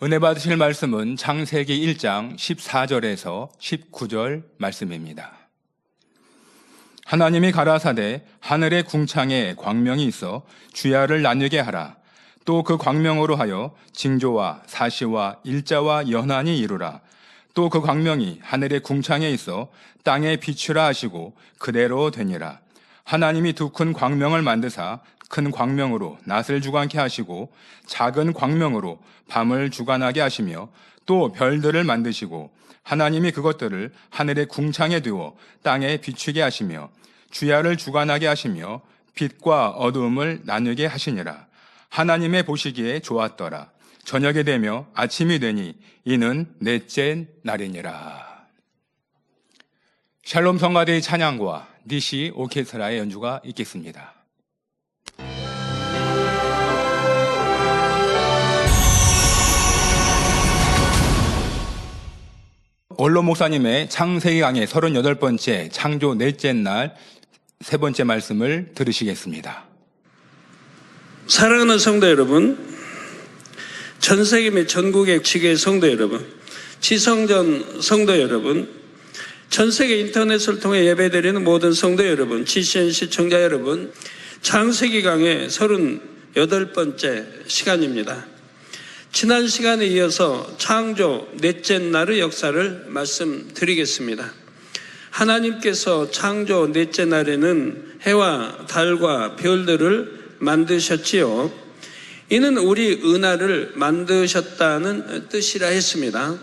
은혜 받으실 말씀은 창세기 1장 14절에서 19절 말씀입니다. 하나님이 가라사대 하늘의 궁창에 광명이 있어 주야를 나뉘게 하라. 또 그 광명으로 하여 징조와 사시와 일자와 연한이 이루라. 또 그 광명이 하늘의 궁창에 있어 땅에 비추라 하시고 그대로 되니라. 하나님이 두 큰 광명을 만드사 큰 광명으로 낮을 주관케 하시고 작은 광명으로 밤을 주관하게 하시며 또 별들을 만드시고 하나님이 그것들을 하늘의 궁창에 두어 땅에 비추게 하시며 주야를 주관하게 하시며 빛과 어두움을 나누게 하시니라. 하나님의 보시기에 좋았더라. 저녁이 되며 아침이 되니 이는 넷째 날이니라. 샬롬 성가대의 찬양과 니시 오케스트라의 연주가 있겠습니다. 원로 목사님의 창세기 강의 38번째 창조 넷째 날 세 번째 말씀을 들으시겠습니다. 사랑하는 성도 여러분, 전 세계 및 전국의 지교의 성도 여러분, 지성전 성도 여러분, 전 세계 인터넷을 통해 예배드리는 모든 성도 여러분, GCN 시청자 여러분, 창세기 강의 38번째 시간입니다. 지난 시간에 이어서 창조 넷째 날의 역사를 말씀드리겠습니다. 하나님께서 창조 넷째 날에는 해와 달과 별들을 만드셨지요. 이는 우리 은하를 만드셨다는 뜻이라 했습니다.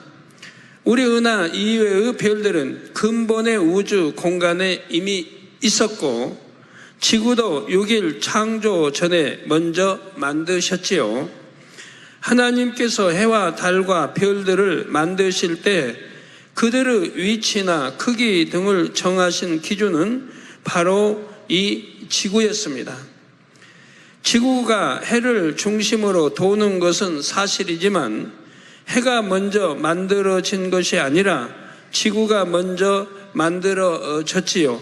우리 은하 이외의 별들은 근본의 우주 공간에 이미 있었고 지구도 6일 창조 전에 먼저 만드셨지요. 하나님께서 해와 달과 별들을 만드실 때 그들의 위치나 크기 등을 정하신 기준은 바로 이 지구였습니다. 지구가 해를 중심으로 도는 것은 사실이지만 해가 먼저 만들어진 것이 아니라 지구가 먼저 만들어졌지요.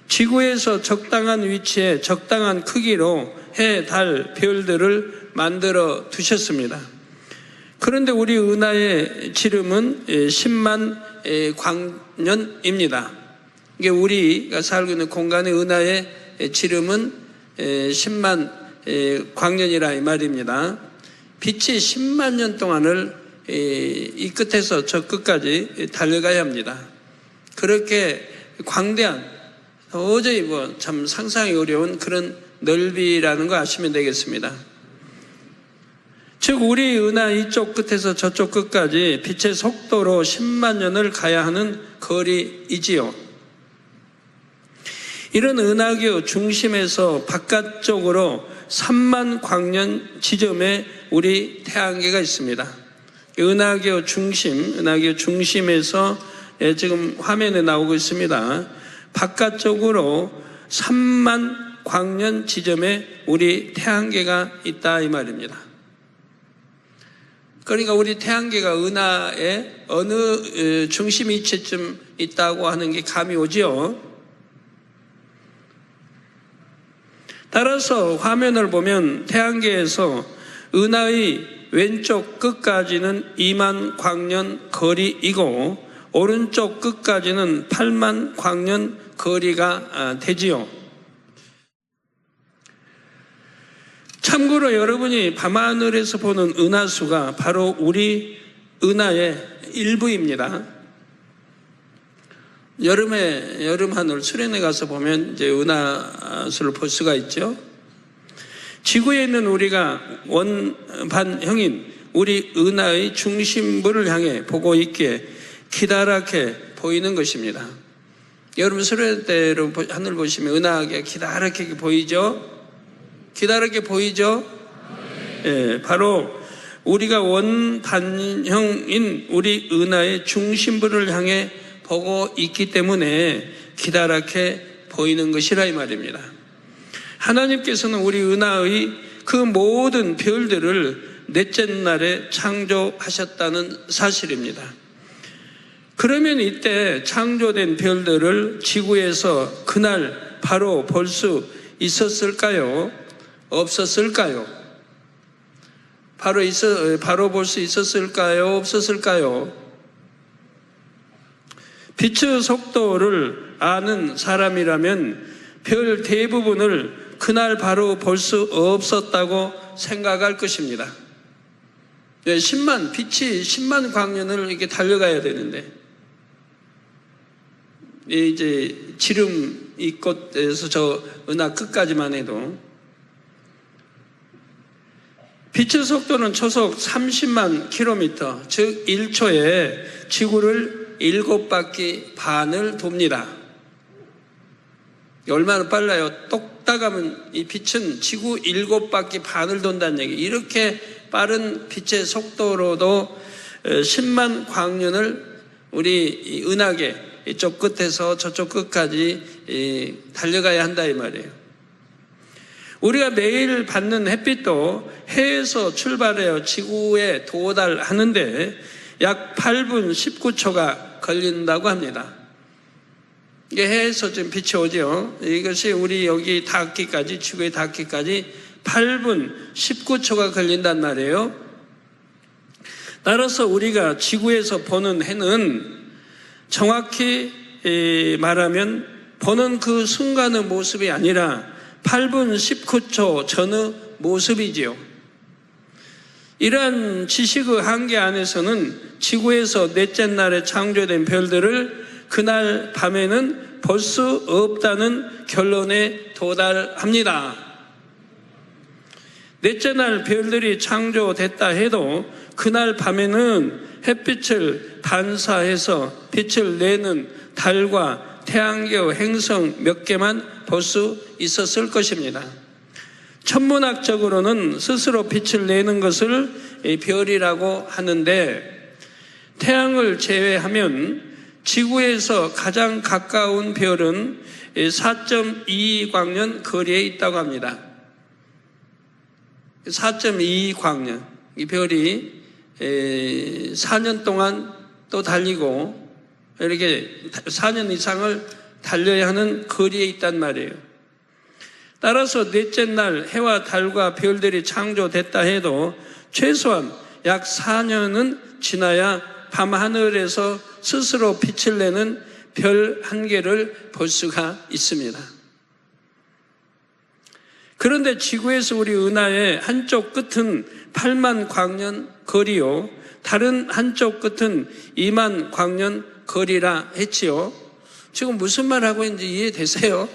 지구에서 적당한 위치에 적당한 크기로 해, 달, 별들을 만들어 두셨습니다. 그런데 우리 은하의 지름은 10만 광년입니다. 이게 우리가 살고 있는 공간의 은하의 지름은 10만 광년이라 이 말입니다. 빛이 10만 년 동안을 이 끝에서 저 끝까지 달려가야 합니다. 그렇게 광대한 도저히 참 상상이 어려운 그런 넓이라는 거 아시면 되겠습니다. 즉 우리 은하 이쪽 끝에서 저쪽 끝까지 빛의 속도로 10만 년을 가야 하는 거리이지요. 이런 은하계 중심에서 바깥쪽으로 3만 광년 지점에 우리 태양계가 있습니다. 은하계 중심에서 지금 화면에 나오고 있습니다. 바깥쪽으로 3만 광년 지점에 우리 태양계가 있다 이 말입니다. 그러니까 우리 태양계가 은하에 어느 중심 위치쯤 있다고 하는 게 감이 오지요. 따라서 화면을 보면 태양계에서 은하의 왼쪽 끝까지는 2만 광년 거리이고 오른쪽 끝까지는 8만 광년 거리가 되지요. 참고로 여러분이 밤하늘에서 보는 은하수가 바로 우리 은하의 일부입니다. 여름 하늘 수련회 가서 보면 이제 은하수를 볼 수가 있죠. 지구에 있는 우리가 원반형인 우리 은하의 중심부를 향해 보고 있기에 기다랗게 보이는 것입니다. 여러분 수련회 때로 하늘 보시면 은하가 기다랗게 보이죠? 기다랗게 보이죠? 예, 바로 우리가 원반형인 우리 은하의 중심부를 향해 보고 있기 때문에 기다랗게 보이는 것이라 이 말입니다. 하나님께서는 우리 은하의 그 모든 별들을 넷째 날에 창조하셨다는 사실입니다. 그러면 이때 창조된 별들을 지구에서 그날 바로 볼 수 있었을까요? 없었을까요? 바로 볼 수 있었을까요? 없었을까요? 빛의 속도를 아는 사람이라면 별 대부분을 그날 바로 볼 수 없었다고 생각할 것입니다. 빛이 10만 광년을 이렇게 달려가야 되는데, 이제 지름 이 곳에서 저 은하 끝까지만 해도 빛의 속도는 초속 30만 킬로미터, 즉 1초에 지구를 7바퀴 반을 돕니다. 얼마나 빨라요? 똑딱 하면 이 빛은 지구 7바퀴 반을 돈다는 얘기. 이렇게 빠른 빛의 속도로도 10만 광년을 우리 은하계 이쪽 끝에서 저쪽 끝까지 달려가야 한다 이 말이에요. 우리가 매일 받는 햇빛도 해에서 출발해요 지구에 도달하는데 약 8분 19초가 걸린다고 합니다. 이게 해에서 지금 빛이 오죠. 이것이 우리 여기 닿기까지, 지구에 닿기까지 8분 19초가 걸린단 말이에요. 따라서 우리가 지구에서 보는 해는 정확히 말하면 보는 그 순간의 모습이 아니라 8분 19초 전의 모습이지요. 이러한 지식의 한계 안에서는 지구에서 넷째 날에 창조된 별들을 그날 밤에는 볼 수 없다는 결론에 도달합니다. 넷째 날 별들이 창조됐다 해도 그날 밤에는 햇빛을 반사해서 빛을 내는 달과 태양계 행성 몇 개만 볼 수 있었을 것입니다. 천문학적으로는 스스로 빛을 내는 것을 별이라고 하는데 태양을 제외하면 지구에서 가장 가까운 별은 4.22광년 거리에 있다고 합니다. 4.22광년. 이 별이 4년 동안 또 달리고 이렇게 4년 이상을 달려야 하는 거리에 있단 말이에요. 따라서 넷째 날 해와 달과 별들이 창조됐다 해도 최소한 약 4년은 지나야 밤하늘에서 스스로 빛을 내는 별 한 개를 볼 수가 있습니다. 그런데 지구에서 우리 은하의 한쪽 끝은 8만 광년 거리요, 다른 한쪽 끝은 2만 광년 거리라 했지요. 지금 무슨 말 하고 있는지 이해되세요?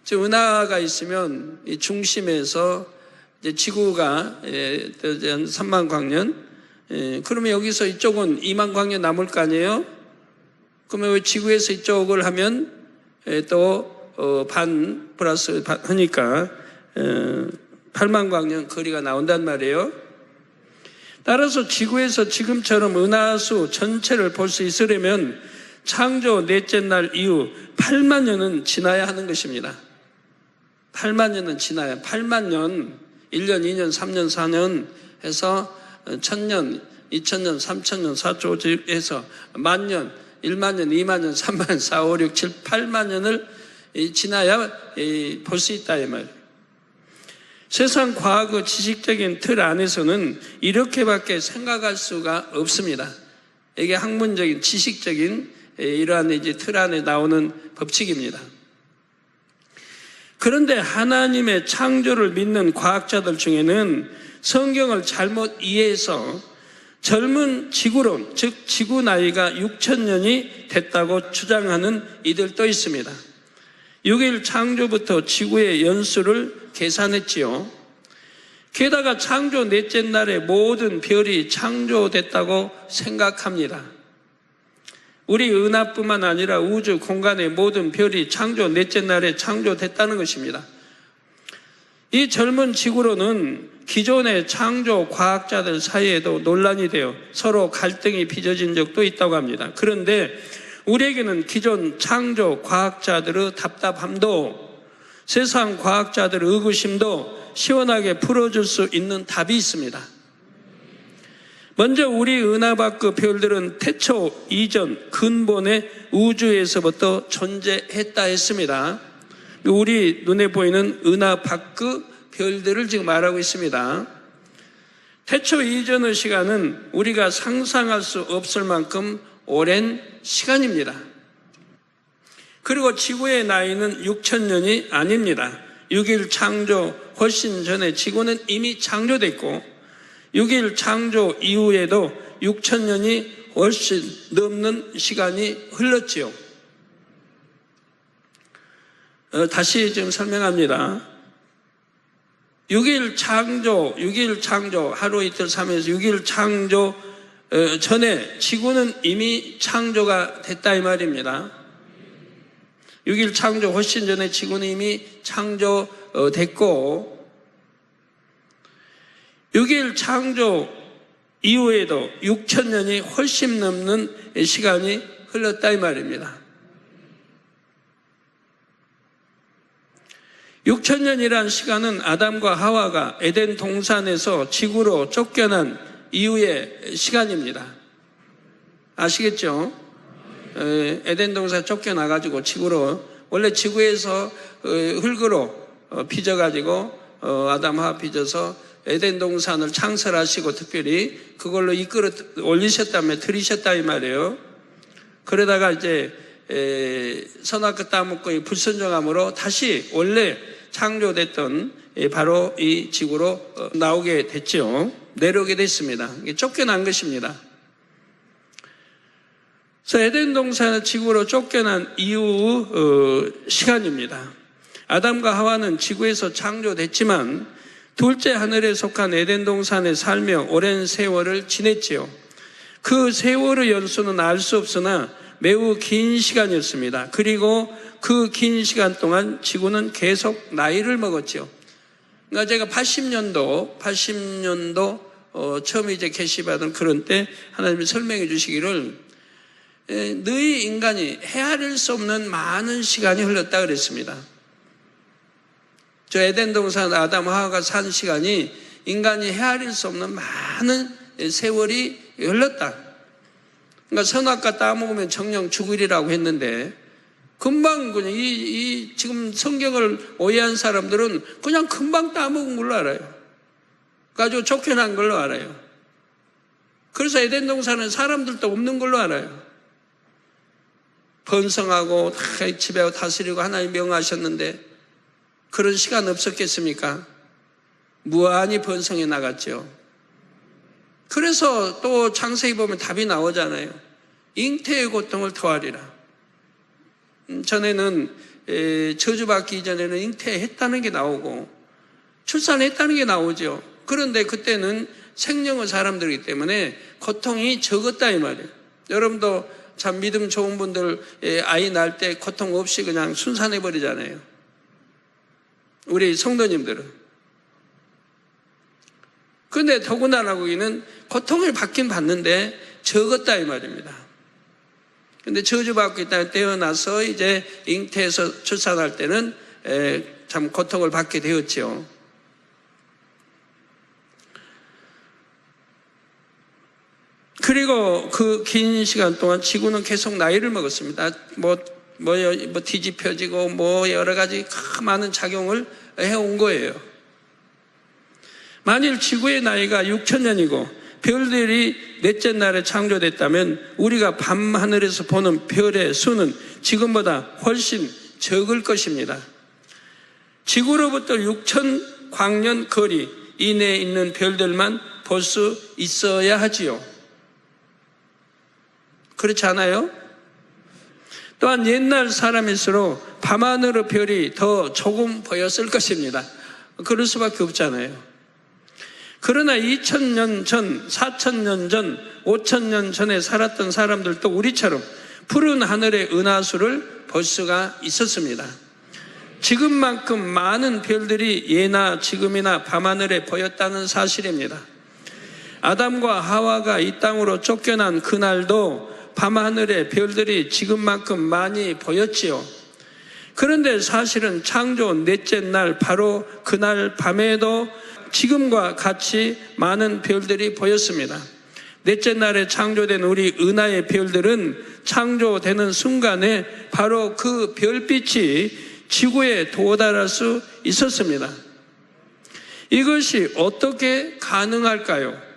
지금 은하가 있으면 이 중심에서 이제 지구가 3만 광년, 그러면 여기서 이쪽은 2만 광년 남을 거 아니에요? 그러면 지구에서 이쪽을 하면 또 반 플러스 반 하니까 8만 광년 거리가 나온단 말이에요. 따라서 지구에서 지금처럼 은하수 전체를 볼 수 있으려면 창조 넷째 날 이후 8만 년은 지나야 하는 것입니다. 8만 년은 지나야 8만 년, 1년, 2년, 3년, 4년 해서 1000년, 2000년, 3000년, 4조 5조 해서 만년, 1만 년, 2만 년, 3만 년, 4, 5, 6, 7, 8만 년을 지나야 볼 수 있다 이 말이에요. 세상 과학의 지식적인 틀 안에서는 이렇게밖에 생각할 수가 없습니다. 이게 학문적인 지식적인 이러한 이제 틀 안에 나오는 법칙입니다. 그런데 하나님의 창조를 믿는 과학자들 중에는 성경을 잘못 이해해서 젊은 지구론, 즉 지구 나이가 6,000년이 됐다고 주장하는 이들도 있습니다. 6일 창조부터 지구의 연수를 계산했지요. 게다가 창조 넷째 날에 모든 별이 창조됐다고 생각합니다. 우리 은하뿐만 아니라 우주 공간의 모든 별이 창조 넷째 날에 창조됐다는 것입니다. 이 젊은 지구로는 기존의 창조 과학자들 사이에도 논란이 되어 서로 갈등이 빚어진 적도 있다고 합니다. 그런데 우리에게는 기존 창조 과학자들의 답답함도 세상 과학자들의 의구심도 시원하게 풀어줄 수 있는 답이 있습니다. 먼저 우리 은하 밖의 별들은 태초 이전 근본의 우주에서부터 존재했다 했습니다. 우리 눈에 보이는 은하 밖의 별들을 지금 말하고 있습니다. 태초 이전의 시간은 우리가 상상할 수 없을 만큼 오랜 시간입니다. 그리고 지구의 나이는 6,000년이 아닙니다. 6일 창조 훨씬 전에 지구는 이미 창조됐고 6일 창조 이후에도 6,000년이 훨씬 넘는 시간이 흘렀지요. 다시 지금 설명합니다. 6일 창조, 하루 이틀 3일에서 6일 창조 전에 지구는 이미 창조가 됐다 이 말입니다. 6일 창조 훨씬 전에 지구는 이미 창조됐고 6일 창조 이후에도 6,000년이 훨씬 넘는 시간이 흘렀다 이 말입니다. 6,000년이란 시간은 아담과 하와가 에덴 동산에서 지구로 쫓겨난 이후의 시간입니다. 아시겠죠? 에덴 동산 쫓겨나가지고 지구로, 원래 지구에서 흙으로 빚어가지고 아담 하와 빚어서 에덴 동산을 창설하시고 특별히 그걸로 이끌어 올리셨다며 들이셨다 이 말이에요. 그러다가 이제 선악과 따먹고 불순종함으로 다시 원래 창조됐던 바로 이 지구로 나오게 됐죠. 내려오게 됐습니다. 쫓겨난 것입니다. 그래서 에덴 동산은 지구로 쫓겨난 이후 시간입니다. 아담과 하와는 지구에서 창조됐지만 둘째 하늘에 속한 에덴 동산에 살며 오랜 세월을 지냈지요. 그 세월의 연수는 알 수 없으나 매우 긴 시간이었습니다. 그리고 그 긴 시간 동안 지구는 계속 나이를 먹었죠. 그러니까 제가 80년도 처음 이제 계시받은 그런 때 하나님이 설명해 주시기를 너희 인간이 헤아릴 수 없는 많은 시간이 흘렀다 그랬습니다. 저 에덴 동산 아담 하와가 산 시간이 인간이 헤아릴 수 없는 많은 세월이 흘렀다. 그러니까 선악과 따먹으면 정령 죽으리라고 했는데 금방 그냥 이 지금 성경을 오해한 사람들은 그냥 금방 따먹은 걸로 알아요. 가지고 쫓겨난 걸로 알아요. 그래서 에덴 동산은 사람들도 없는 걸로 알아요. 번성하고 다 지배하고 다스리고 하나님 명하셨는데 그런 시간 없었겠습니까? 무한히 번성해 나갔죠. 그래서 또 창세기 보면 답이 나오잖아요. 잉태의 고통을 더하리라. 전에는 저주받기 이전에는 잉태했다는 게 나오고 출산했다는 게 나오죠. 그런데 그때는 생명의 사람들이기 때문에 고통이 적었다 이 말이에요. 여러분도 참 믿음 좋은 분들 아이 낳을 때 고통 없이 그냥 순산해 버리잖아요. 우리 성도님들은. 그런데 더구나 거기는 고통을 받긴 받는데 적었다 이 말입니다. 근데 저주받고 있다 태어나서 이제 잉태해서 출산할 때는 참 고통을 받게 되었죠. 그리고 그 긴 시간 동안 지구는 계속 나이를 먹었습니다. 뭐 뒤집혀지고 뭐 여러 가지 많은 작용을 해온 거예요. 만일 지구의 나이가 6,000년이고 별들이 넷째 날에 창조됐다면 우리가 밤하늘에서 보는 별의 수는 지금보다 훨씬 적을 것입니다. 지구로부터 6,000광년 거리 이내에 있는 별들만 볼 수 있어야 하지요. 그렇지 않아요? 또한 옛날 사람일수록 밤하늘의 별이 더 조금 보였을 것입니다. 그럴 수밖에 없잖아요. 그러나 2,000년 전, 4,000년 전, 5,000년 전에 살았던 사람들도 우리처럼 푸른 하늘의 은하수를 볼 수가 있었습니다. 지금만큼 많은 별들이 예나 지금이나 밤하늘에 보였다는 사실입니다. 아담과 하와가 이 땅으로 쫓겨난 그날도 밤하늘에 별들이 지금만큼 많이 보였지요. 그런데 사실은 창조 넷째 날 바로 그날 밤에도 지금과 같이 많은 별들이 보였습니다. 넷째 날에 창조된 우리 은하의 별들은 창조되는 순간에 바로 그 별빛이 지구에 도달할 수 있었습니다. 이것이 어떻게 가능할까요?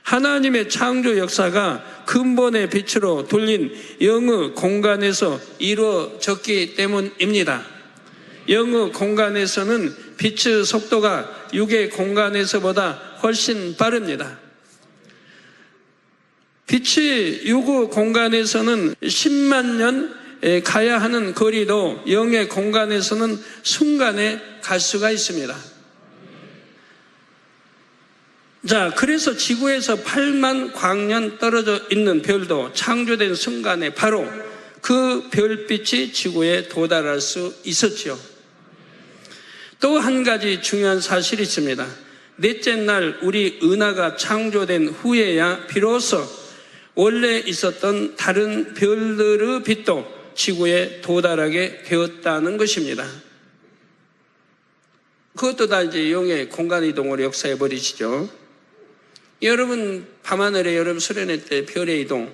하나님의 창조 역사가 근본의 빛으로 돌린 영의 공간에서 이루어졌기 때문입니다. 영의 공간에서는 빛의 속도가 육의 공간에서보다 훨씬 빠릅니다. 빛이 육의 공간에서는 10만 년 가야 하는 거리도 영의 공간에서는 순간에 갈 수가 있습니다. 자, 그래서 지구에서 8만 광년 떨어져 있는 별도 창조된 순간에 바로 그 별빛이 지구에 도달할 수 있었죠. 또 한 가지 중요한 사실이 있습니다. 넷째 날 우리 은하가 창조된 후에야 비로소 원래 있었던 다른 별들의 빛도 지구에 도달하게 되었다는 것입니다. 그것도 다 이제 영의 공간 이동으로 역사해 버리시죠. 여러분 밤하늘에 여러분 수련회 때 별의 이동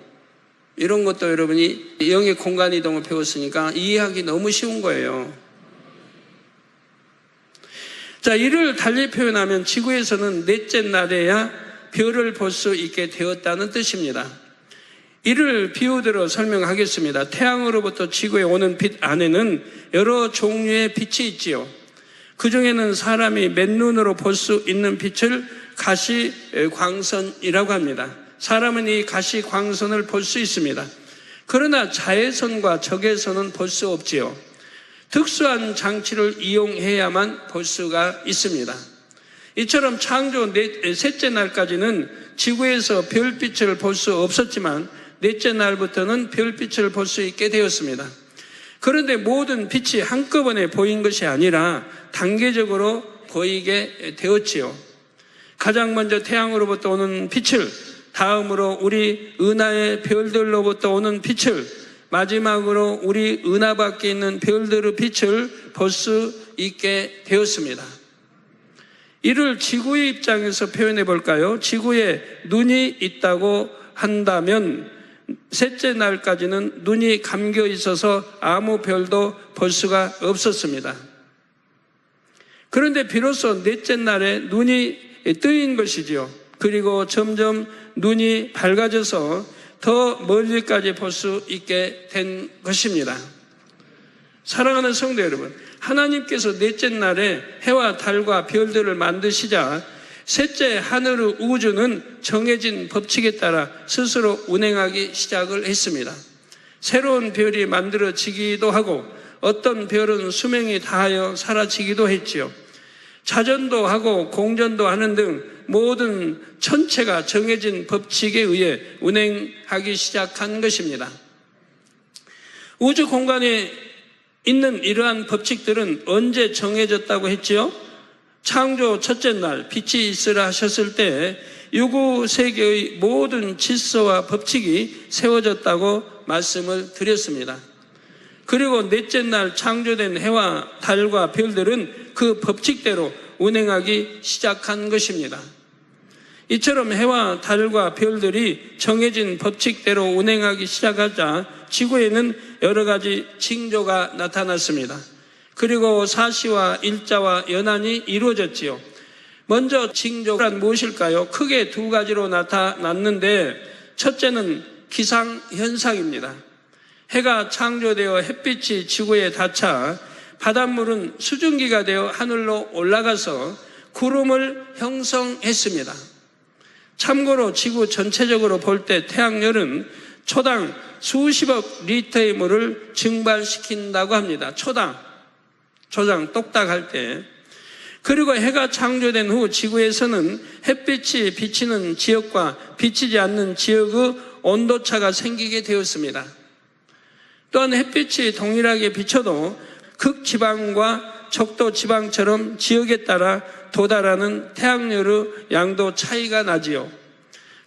이런 것도 여러분이 영의 공간 이동을 배웠으니까 이해하기 너무 쉬운 거예요. 자, 이를 달리 표현하면 지구에서는 넷째 날에야 별을 볼 수 있게 되었다는 뜻입니다. 이를 비유대로 설명하겠습니다. 태양으로부터 지구에 오는 빛 안에는 여러 종류의 빛이 있지요. 그 중에는 사람이 맨눈으로 볼 수 있는 빛을 가시광선이라고 합니다. 사람은 이 가시광선을 볼 수 있습니다. 그러나 자외선과 적외선은 볼 수 없지요. 특수한 장치를 이용해야만 볼 수가 있습니다. 이처럼 창조 셋째 날까지는 지구에서 별빛을 볼 수 없었지만 넷째 날부터는 별빛을 볼 수 있게 되었습니다. 그런데 모든 빛이 한꺼번에 보인 것이 아니라 단계적으로 보이게 되었지요. 가장 먼저 태양으로부터 오는 빛을, 다음으로 우리 은하의 별들로부터 오는 빛을, 마지막으로 우리 은하 밖에 있는 별들의 빛을 볼 수 있게 되었습니다. 이를 지구의 입장에서 표현해 볼까요? 지구에 눈이 있다고 한다면 셋째 날까지는 눈이 감겨 있어서 아무 별도 볼 수가 없었습니다. 그런데 비로소 넷째 날에 눈이 뜨인 것이지요. 그리고 점점 눈이 밝아져서 더 멀리까지 볼 수 있게 된 것입니다. 사랑하는 성도 여러분, 하나님께서 넷째 날에 해와 달과 별들을 만드시자 셋째 하늘의 우주는 정해진 법칙에 따라 스스로 운행하기 시작을 했습니다. 새로운 별이 만들어지기도 하고 어떤 별은 수명이 다하여 사라지기도 했지요. 자전도 하고 공전도 하는 등 모든 천체가 정해진 법칙에 의해 운행하기 시작한 것입니다. 우주 공간에 있는 이러한 법칙들은 언제 정해졌다고 했지요? 창조 첫째 날 빛이 있으라 하셨을 때 유구 세계의 모든 질서와 법칙이 세워졌다고 말씀을 드렸습니다. 그리고 넷째 날 창조된 해와 달과 별들은 그 법칙대로 운행하기 시작한 것입니다. 이처럼 해와 달과 별들이 정해진 법칙대로 운행하기 시작하자 지구에는 여러 가지 징조가 나타났습니다. 그리고 사시와 일자와 연한이 이루어졌지요. 먼저 징조란 무엇일까요? 크게 두 가지로 나타났는데 첫째는 기상현상입니다. 해가 창조되어 햇빛이 지구에 닿자 바닷물은 수증기가 되어 하늘로 올라가서 구름을 형성했습니다. 참고로 지구 전체적으로 볼 때 태양열은 초당 수십억 리터의 물을 증발시킨다고 합니다. 초당 똑딱할 때. 그리고 해가 창조된 후 지구에서는 햇빛이 비치는 지역과 비치지 않는 지역의 온도차가 생기게 되었습니다. 또한 햇빛이 동일하게 비쳐도 극지방과 적도지방처럼 지역에 따라 도달하는 태양열의 양도 차이가 나지요.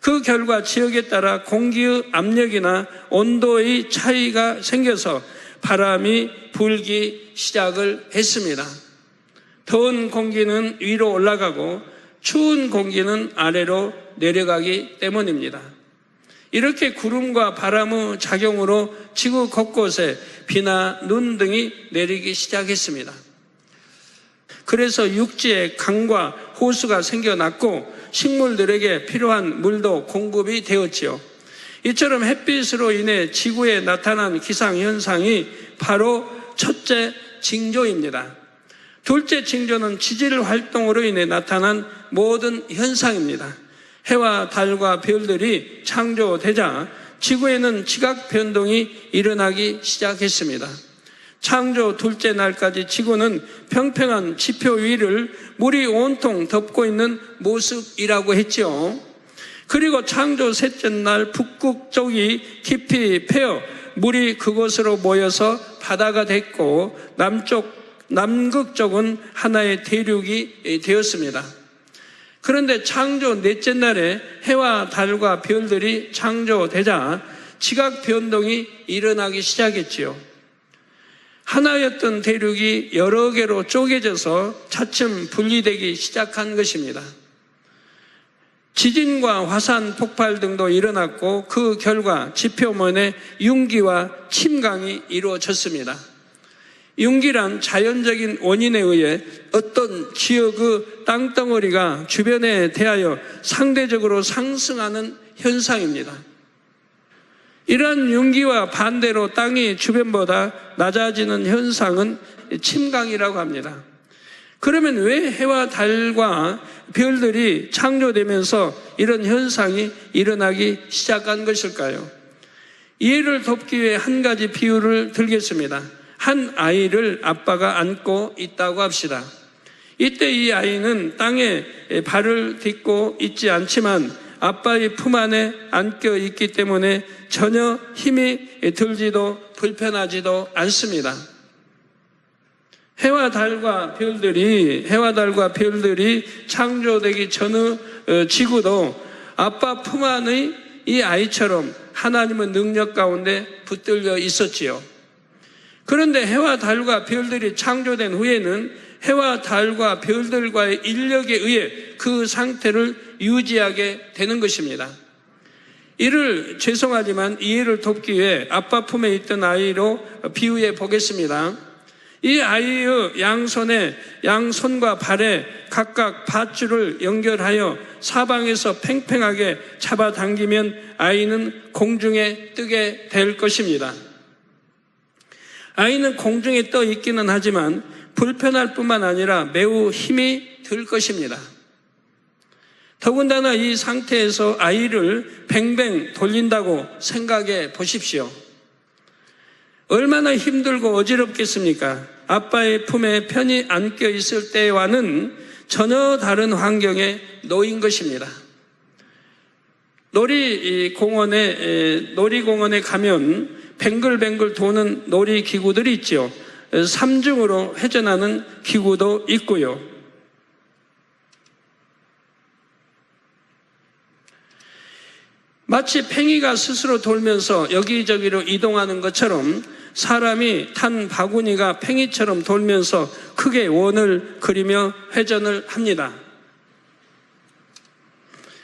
그 결과 지역에 따라 공기의 압력이나 온도의 차이가 생겨서 바람이 불기 시작을 했습니다. 더운 공기는 위로 올라가고 추운 공기는 아래로 내려가기 때문입니다. 이렇게 구름과 바람의 작용으로 지구 곳곳에 비나 눈 등이 내리기 시작했습니다. 그래서 육지에 강과 호수가 생겨났고 식물들에게 필요한 물도 공급이 되었지요. 이처럼 햇빛으로 인해 지구에 나타난 기상현상이 바로 첫째 징조입니다. 둘째 징조는 지질 활동으로 인해 나타난 모든 현상입니다. 해와 달과 별들이 창조되자 지구에는 지각 변동이 일어나기 시작했습니다. 창조 둘째 날까지 지구는 평평한 지표 위를 물이 온통 덮고 있는 모습이라고 했죠. 그리고 창조 셋째 날 북극 쪽이 깊이 패여 물이 그곳으로 모여서 바다가 됐고 남극 쪽은 하나의 대륙이 되었습니다. 그런데 창조 넷째 날에 해와 달과 별들이 창조되자 지각 변동이 일어나기 시작했지요. 하나였던 대륙이 여러 개로 쪼개져서 차츰 분리되기 시작한 것입니다. 지진과 화산 폭발 등도 일어났고 그 결과 지표면에 융기와 침강이 이루어졌습니다. 융기란 자연적인 원인에 의해 어떤 지역의 땅덩어리가 주변에 대하여 상대적으로 상승하는 현상입니다. 이러한 융기와 반대로 땅이 주변보다 낮아지는 현상은 침강이라고 합니다. 그러면 왜 해와 달과 별들이 창조되면서 이런 현상이 일어나기 시작한 것일까요? 이해를 돕기 위해 한 가지 비유를 들겠습니다. 한 아이를 아빠가 안고 있다고 합시다. 이때 이 아이는 땅에 발을 딛고 있지 않지만 아빠의 품 안에 안겨 있기 때문에 전혀 힘이 들지도 불편하지도 않습니다. 해와 달과 별들이 창조되기 전의 지구도 아빠 품 안의 이 아이처럼 하나님의 능력 가운데 붙들려 있었지요. 그런데 해와 달과 별들이 창조된 후에는 해와 달과 별들과의 인력에 의해 그 상태를 유지하게 되는 것입니다. 이를 죄송하지만 이해를 돕기 위해 아빠 품에 있던 아이로 비유해 보겠습니다. 이 아이의 양손과 발에 각각 밧줄을 연결하여 사방에서 팽팽하게 잡아당기면 아이는 공중에 뜨게 될 것입니다. 아이는 공중에 떠 있기는 하지만 불편할 뿐만 아니라 매우 힘이 들 것입니다. 더군다나 이 상태에서 아이를 뱅뱅 돌린다고 생각해 보십시오. 얼마나 힘들고 어지럽겠습니까? 아빠의 품에 편히 안겨 있을 때와는 전혀 다른 환경에 놓인 것입니다. 놀이공원에 가면 뱅글뱅글 도는 놀이기구들이 있죠. 삼중으로 회전하는 기구도 있고요. 마치 팽이가 스스로 돌면서 여기저기로 이동하는 것처럼 사람이 탄 바구니가 팽이처럼 돌면서 크게 원을 그리며 회전을 합니다.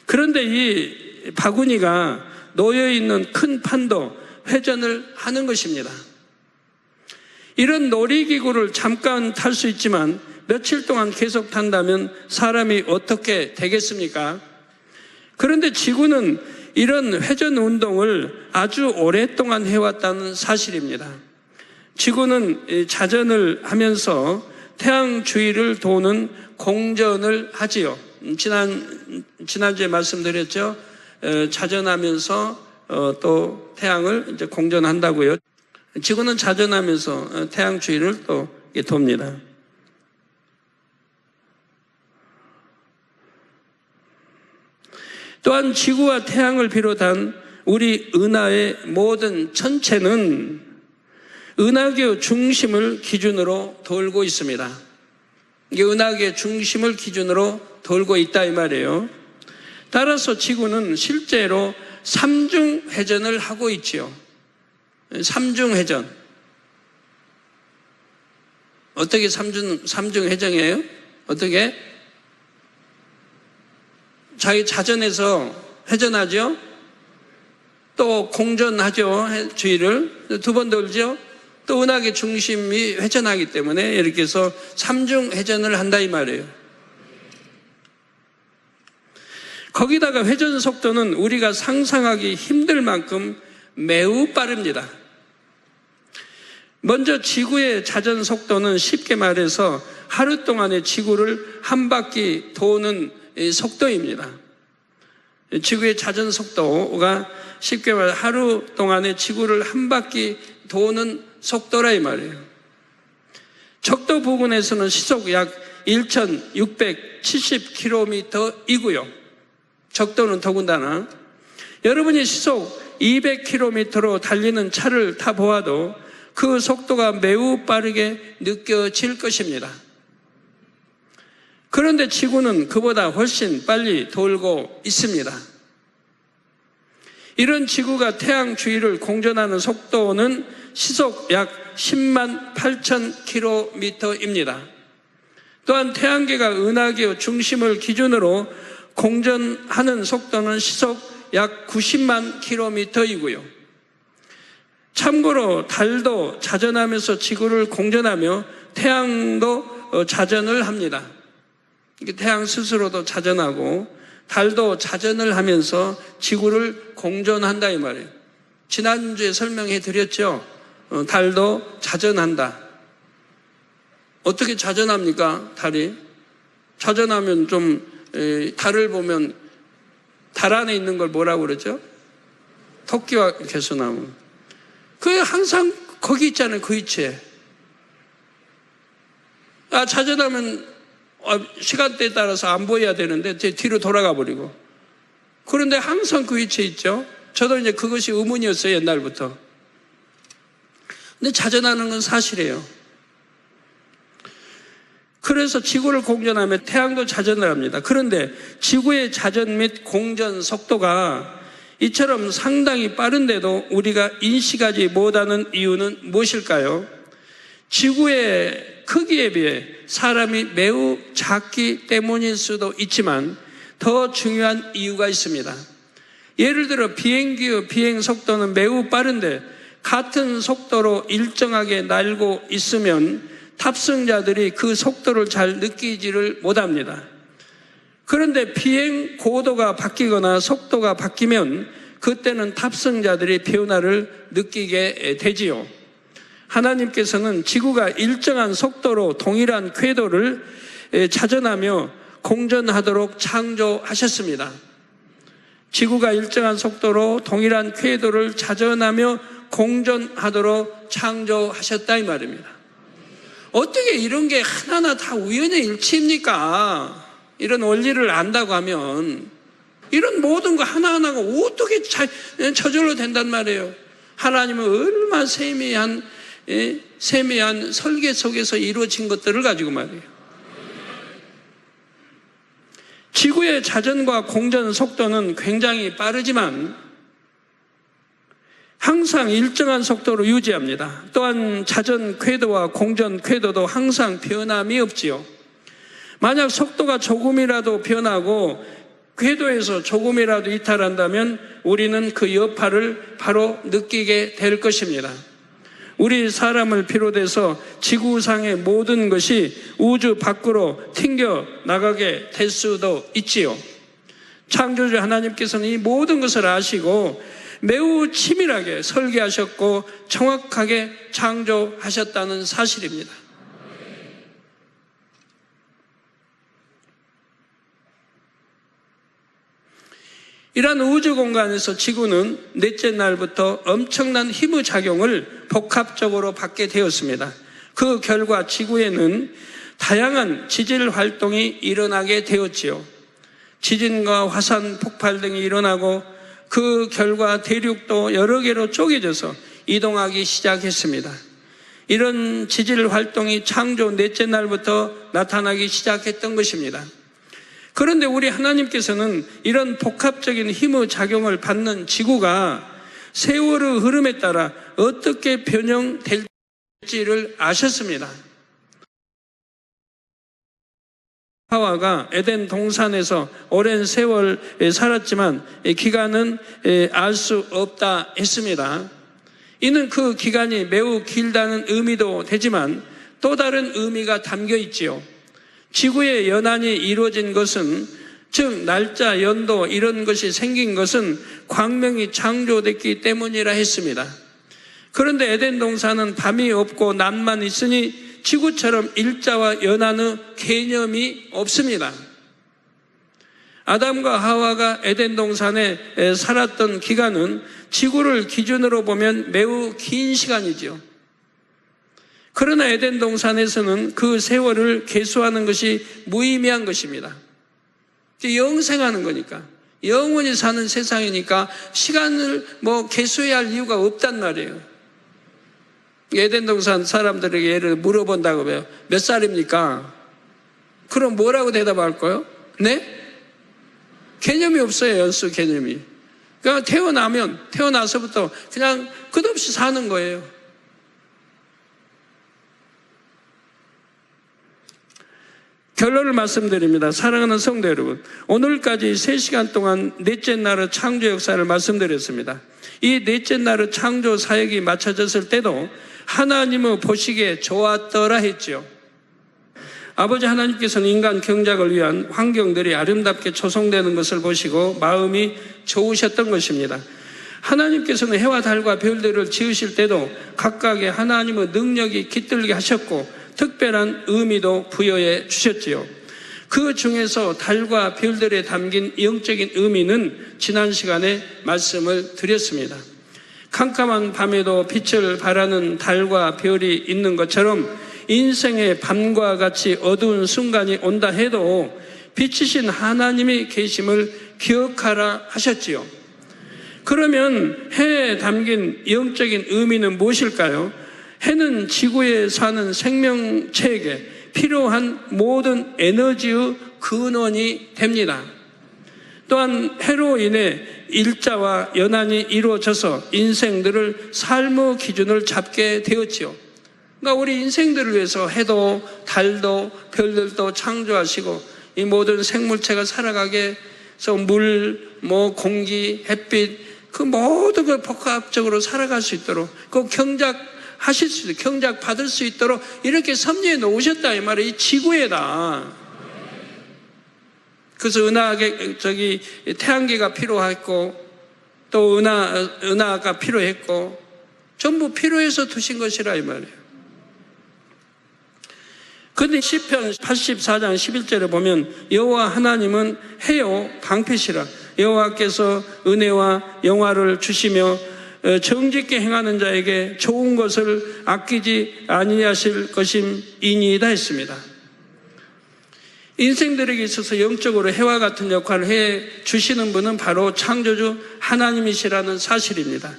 그런데 이 바구니가 놓여있는 큰 판도 회전을 하는 것입니다. 이런 놀이기구를 잠깐 탈 수 있지만 며칠 동안 계속 탄다면 사람이 어떻게 되겠습니까? 그런데 지구는 이런 회전 운동을 아주 오랫동안 해왔다는 사실입니다. 지구는 자전을 하면서 태양 주위를 도는 공전을 하지요. 지난주에 말씀드렸죠. 자전하면서 또 태양을 이제 공전한다고요. 지구는 자전하면서 태양 주위를 또 돕니다. 또한 지구와 태양을 비롯한 우리 은하의 모든 천체는 은하계 중심을 기준으로 돌고 있습니다. 이게 은하계 중심을 기준으로 돌고 있다 이 말이에요. 따라서 지구는 실제로 삼중회전을 하고 있지요. 삼중회전. 어떻게 삼중회전이에요? 어떻게? 자기 자전에서 회전하죠? 또 공전하죠. 주위를 두 번 돌죠. 또 은하계 중심이 회전하기 때문에 이렇게 해서 삼중 회전을 한다 이 말이에요. 거기다가 회전 속도는 우리가 상상하기 힘들 만큼 매우 빠릅니다. 먼저 지구의 자전 속도는 쉽게 말해서 하루 동안에 지구를 한 바퀴 도는 속도입니다. 지구의 자전 속도가 쉽게 말해 하루 동안에 지구를 한 바퀴 도는 속도라 이 말이에요. 적도 부근에서는 시속 약 1670km이고요. 적도는 더군다나 여러분이 시속 200km로 달리는 차를 타보아도 그 속도가 매우 빠르게 느껴질 것입니다. 그런데 지구는 그보다 훨씬 빨리 돌고 있습니다. 이런 지구가 태양 주위를 공전하는 속도는 시속 약 10만 8천 km입니다. 또한 태양계가 은하계 중심을 기준으로 공전하는 속도는 시속 약 90만 km이고요. 참고로 달도 자전하면서 지구를 공전하며 태양도 자전을 합니다. 태양 스스로도 자전하고 달도 자전을 하면서 지구를 공전한다 이 말이에요. 지난주에 설명해 드렸죠. 달도 자전한다. 어떻게 자전합니까? 달이? 자전하면 좀 달을 보면 달 안에 있는 걸 뭐라고 그러죠? 토끼와 개수나무. 그게 항상 거기 있잖아요. 그 위치에. 자전하면 시간대에 따라서 안 보여야 되는데 뒤로 돌아가 버리고. 그런데 항상 그 위치에 있죠. 저도 이제 그것이 의문이었어요. 옛날부터. 근데 자전하는 건 사실이에요. 그래서 지구를 공전하면 태양도 자전을 합니다. 그런데 지구의 자전 및 공전 속도가 이처럼 상당히 빠른데도 우리가 인식하지 못하는 이유는 무엇일까요? 지구의 크기에 비해 사람이 매우 작기 때문일 수도 있지만 더 중요한 이유가 있습니다. 예를 들어 비행기의 비행 속도는 매우 빠른데 같은 속도로 일정하게 날고 있으면 탑승자들이 그 속도를 잘 느끼지를 못합니다. 그런데 비행 고도가 바뀌거나 속도가 바뀌면 그때는 탑승자들이 변화를 느끼게 되지요. 하나님께서는 지구가 일정한 속도로 동일한 궤도를 자전하며 공전하도록 창조하셨습니다. 지구가 일정한 속도로 동일한 궤도를 자전하며 공전하도록 창조하셨다 이 말입니다. 어떻게 이런 게 하나하나 다 우연의 일치입니까? 이런 원리를 안다고 하면 이런 모든 거 하나하나가 어떻게 저절로 된단 말이에요. 하나님은 얼마나 세미한 설계 속에서 이루어진 것들을 가지고 말이에요. 지구의 자전과 공전 속도는 굉장히 빠르지만 항상 일정한 속도로 유지합니다. 또한 자전 궤도와 공전 궤도도 항상 변함이 없지요. 만약 속도가 조금이라도 변하고 궤도에서 조금이라도 이탈한다면 우리는 그 여파를 바로 느끼게 될 것입니다. 우리 사람을 비롯해서 지구상의 모든 것이 우주 밖으로 튕겨 나가게 될 수도 있지요. 창조주 하나님께서는 이 모든 것을 아시고 매우 치밀하게 설계하셨고 정확하게 창조하셨다는 사실입니다. 이러한 우주 공간에서 지구는 넷째 날부터 엄청난 힘의 작용을 복합적으로 받게 되었습니다. 그 결과 지구에는 다양한 지질 활동이 일어나게 되었지요. 지진과 화산 폭발 등이 일어나고 그 결과 대륙도 여러 개로 쪼개져서 이동하기 시작했습니다. 이런 지질 활동이 창조 넷째 날부터 나타나기 시작했던 것입니다. 그런데 우리 하나님께서는 이런 복합적인 힘의 작용을 받는 지구가 세월의 흐름에 따라 어떻게 변형될지를 아셨습니다. 하와가 에덴 동산에서 오랜 세월 살았지만 기간은 알 수 없다 했습니다. 이는 그 기간이 매우 길다는 의미도 되지만 또 다른 의미가 담겨 있지요. 지구의 연한이 이루어진 것은, 즉 날짜, 연도 이런 것이 생긴 것은 광명이 창조됐기 때문이라 했습니다. 그런데 에덴 동산은 밤이 없고 낮만 있으니 지구처럼 일자와 연한의 개념이 없습니다. 아담과 하와가 에덴 동산에 살았던 기간은 지구를 기준으로 보면 매우 긴 시간이죠. 그러나 에덴 동산에서는 그 세월을 계수하는 것이 무의미한 것입니다. 영생하는 거니까, 영원히 사는 세상이니까 시간을 계수해야 할 이유가 없단 말이에요. 에덴 동산 사람들에게 예를 물어본다고 해요. 몇 살입니까? 그럼 뭐라고 대답할 거예요? 네? 개념이 없어요. 연수 개념이. 그러니까 태어나서부터 그냥 끝없이 사는 거예요. 결론을 말씀드립니다. 사랑하는 성도 여러분, 오늘까지 3시간 동안 넷째 날의 창조 역사를 말씀드렸습니다. 이 넷째 날의 창조 사역이 마쳐졌을 때도 하나님의 보시기에 좋았더라 했죠. 아버지 하나님께서는 인간 경작을 위한 환경들이 아름답게 조성되는 것을 보시고 마음이 좋으셨던 것입니다. 하나님께서는 해와 달과 별들을 지으실 때도 각각의 하나님의 능력이 깃들게 하셨고 특별한 의미도 부여해 주셨지요. 그 중에서 달과 별들에 담긴 영적인 의미는 지난 시간에 말씀을 드렸습니다. 캄캄한 밤에도 빛을 발하는 달과 별이 있는 것처럼 인생의 밤과 같이 어두운 순간이 온다 해도 빛이신 하나님이 계심을 기억하라 하셨지요. 그러면 해에 담긴 영적인 의미는 무엇일까요? 해는 지구에 사는 생명체에게 필요한 모든 에너지의 근원이 됩니다. 또한 해로 인해 일자와 연한이 이루어져서 인생들을 삶의 기준을 잡게 되었지요. 그러니까 우리 인생들을 위해서 해도 달도 별들도 창조하시고 이 모든 생물체가 살아가게 해서 물, 공기, 햇빛 그 모든 걸 복합적으로 살아갈 수 있도록 그 경작하실 수 있도록 경작 받을 수 있도록 이렇게 섭리해 놓으셨다 이 말이에요. 이 지구에다. 그래서 태양계가 필요했고 또 은하가 필요했고 전부 필요해서 두신 것이라 이 말이에요. 그런데 시편 84장 11절에 보면 여호와 하나님은 해요 방패시라. 여호와께서 은혜와 영화를 주시며 정직게 행하는 자에게 좋은 것을 아끼지 아니하실 것임이니이다 했습니다. 인생들에게 있어서 영적으로 해와 같은 역할을 해 주시는 분은 바로 창조주 하나님이시라는 사실입니다.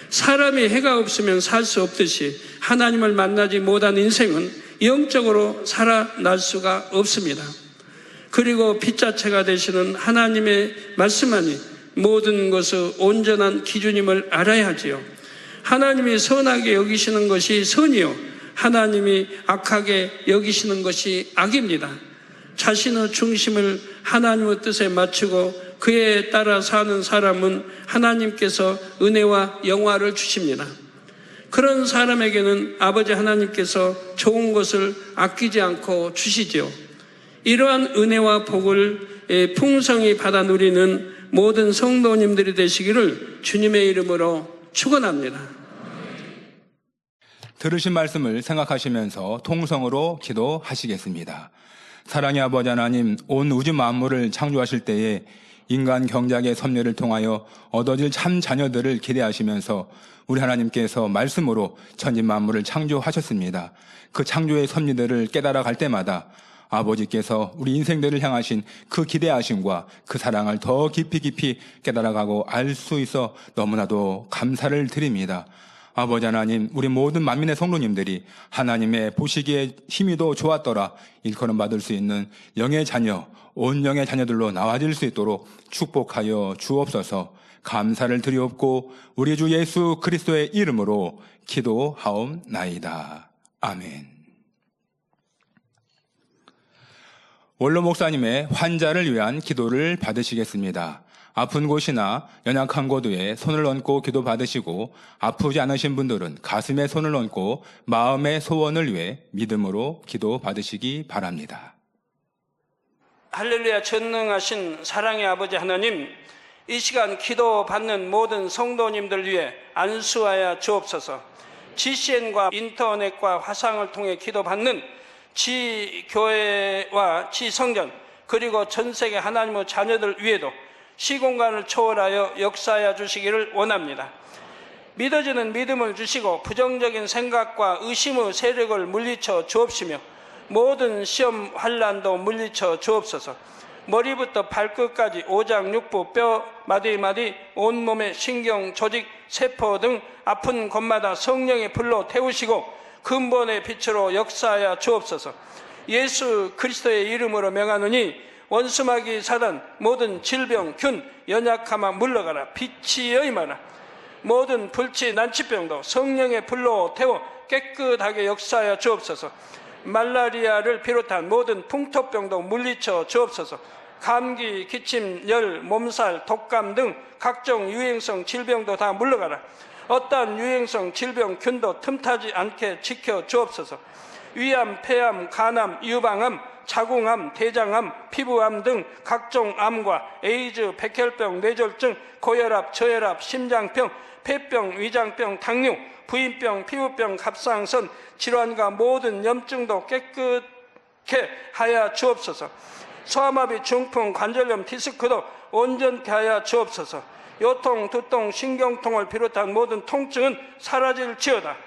사람이 해가 없으면 살 수 없듯이 하나님을 만나지 못한 인생은 영적으로 살아날 수가 없습니다. 그리고 빛 자체가 되시는 하나님의 말씀만이 모든 것의 온전한 기준임을 알아야 하지요. 하나님이 선하게 여기시는 것이 선이요 하나님이 악하게 여기시는 것이 악입니다. 자신의 중심을 하나님의 뜻에 맞추고 그에 따라 사는 사람은 하나님께서 은혜와 영화를 주십니다. 그런 사람에게는 아버지 하나님께서 좋은 것을 아끼지 않고 주시죠. 이러한 은혜와 복을 풍성히 받아 누리는 모든 성도님들이 되시기를 주님의 이름으로 축원합니다. 들으신 말씀을 생각하시면서 통성으로 기도하시겠습니다. 사랑의 아버지 하나님, 온 우주 만물을 창조하실 때에 인간 경작의 섭리를 통하여 얻어질 참 자녀들을 기대하시면서 우리 하나님께서 말씀으로 천지 만물을 창조하셨습니다. 그 창조의 섭리들을 깨달아 갈 때마다 아버지께서 우리 인생들을 향하신 그 기대하심과 그 사랑을 더 깊이 깨달아가고 알 수 있어 너무나도 감사를 드립니다. 아버지 하나님, 우리 모든 만민의 성도님들이 하나님의 보시기에 힘이도 좋았더라 일컬음 받을 수 있는 영의 자녀, 온 영의 자녀들로 나와질 수 있도록 축복하여 주옵소서. 감사를 드리옵고 우리 주 예수 그리스도의 이름으로 기도하옵나이다. 아멘. 원로 목사님의 환자를 위한 기도를 받으시겠습니다. 아픈 곳이나 연약한 곳 위에 손을 얹고 기도 받으시고 아프지 않으신 분들은 가슴에 손을 얹고 마음의 소원을 위해 믿음으로 기도 받으시기 바랍니다. 할렐루야. 전능하신 사랑의 아버지 하나님, 이 시간 기도 받는 모든 성도님들 위해 안수하여 주옵소서. GCN과 인터넷과 화상을 통해 기도 받는 지교회와 지성전 그리고 전세계 하나님의 자녀들 위에도 시공간을 초월하여 역사하여 주시기를 원합니다. 믿어지는 믿음을 주시고 부정적인 생각과 의심의 세력을 물리쳐 주옵시며 모든 시험 환난도 물리쳐 주옵소서. 머리부터 발끝까지 오장육부 뼈 마디마디 온몸의 신경 조직 세포 등 아픈 곳마다 성령의 불로 태우시고 근본의 빛으로 역사하여 주옵소서. 예수 그리스도의 이름으로 명하노니 원수마귀 사단 모든 질병 균 연약함아 물러가라. 빛이 여임하라. 모든 불치 난치병도 성령의 불로 태워 깨끗하게 역사하여 주옵소서. 말라리아를 비롯한 모든 풍토병도 물리쳐 주옵소서. 감기, 기침, 열, 몸살, 독감 등 각종 유행성 질병도 다 물러가라. 어떠한 유행성 질병 균도 틈타지 않게 지켜 주옵소서. 위암, 폐암, 간암, 유방암, 자궁암, 대장암, 피부암 등 각종 암과 에이즈, 백혈병, 뇌졸중, 고혈압, 저혈압, 심장병, 폐병, 위장병, 당뇨, 부인병, 피부병, 갑상선 질환과 모든 염증도 깨끗게 하여 주옵소서. 소아마비, 중풍, 관절염, 디스크도 온전케 하여 주옵소서. 요통, 두통, 신경통을 비롯한 모든 통증은 사라질지어다.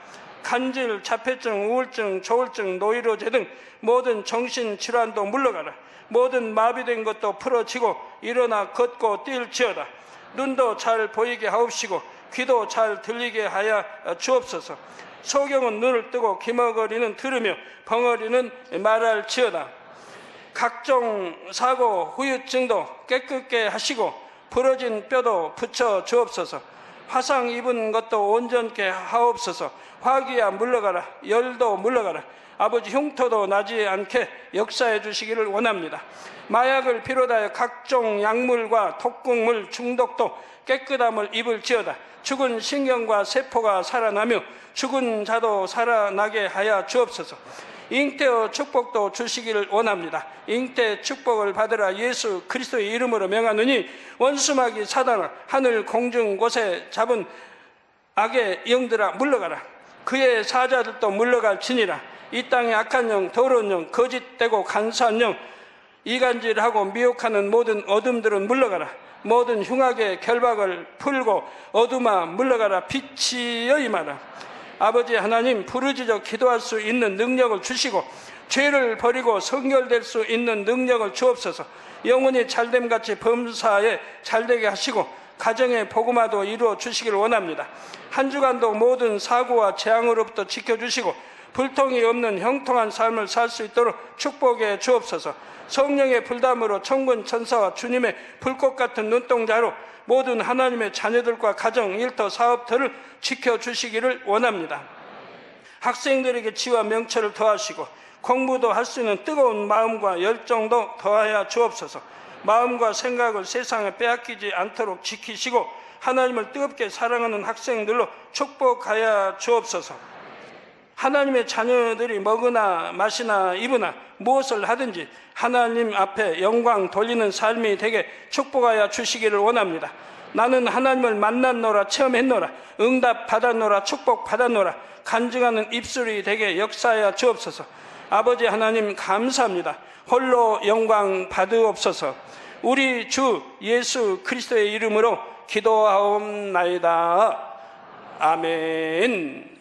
간질, 자폐증, 우울증, 조울증, 노이로제 등 모든 정신질환도 물러가라. 모든 마비된 것도 풀어지고 일어나 걷고 뛸지어다. 눈도 잘 보이게 하옵시고 귀도 잘 들리게 하여 주옵소서. 소경은 눈을 뜨고 기머거리는 들으며 벙어리는 말할지어다. 각종 사고, 후유증도 깨끗게 하시고 부러진 뼈도 붙여 주옵소서. 화상 입은 것도 온전케 하옵소서. 화기야 물러가라. 열도 물러가라. 아버지 흉터도 나지 않게 역사해 주시기를 원합니다. 마약을 비롯하여 각종 약물과 독극물 중독도 깨끗함을 입을지어다. 죽은 신경과 세포가 살아나며 죽은 자도 살아나게 하여 주옵소서. 잉태의 축복도 주시기를 원합니다. 잉태 축복을 받으라. 예수 그리스도의 이름으로 명하노니 원수마귀 사단아 하늘 공중 곳에 잡은 악의 영들아 물러가라. 그의 사자들도 물러갈지니라. 이 땅의 악한 영, 더러운 영, 거짓되고 간사한 영, 이간질하고 미혹하는 모든 어둠들은 물러가라. 모든 흉악의 결박을 풀고 어둠아 물러가라. 빛이 여임하라. 아버지 하나님, 부르짖어 기도할 수 있는 능력을 주시고 죄를 버리고 성결될 수 있는 능력을 주옵소서. 영혼이 잘됨같이 범사에 잘되게 하시고 가정의 복음화도 이루어 주시기를 원합니다. 한 주간도 모든 사고와 재앙으로부터 지켜주시고 불통이 없는 형통한 삶을 살 수 있도록 축복해 주옵소서. 성령의 불담으로 천군 천사와 주님의 불꽃 같은 눈동자로 모든 하나님의 자녀들과 가정, 일터, 사업터를 지켜주시기를 원합니다. 학생들에게 지와 명철을 더하시고 공부도 할 수 있는 뜨거운 마음과 열정도 더하여 주옵소서. 마음과 생각을 세상에 빼앗기지 않도록 지키시고 하나님을 뜨겁게 사랑하는 학생들로 축복하여 주옵소서. 하나님의 자녀들이 먹으나 마시나 입으나 무엇을 하든지 하나님 앞에 영광 돌리는 삶이 되게 축복하여 주시기를 원합니다. 나는 하나님을 만났노라, 체험했노라, 응답 받았노라, 축복 받았노라, 간증하는 입술이 되게 역사하여 주옵소서. 아버지 하나님 감사합니다. 홀로 영광 받으옵소서. 우리 주 예수 그리스도의 이름으로 기도하옵나이다. 아멘.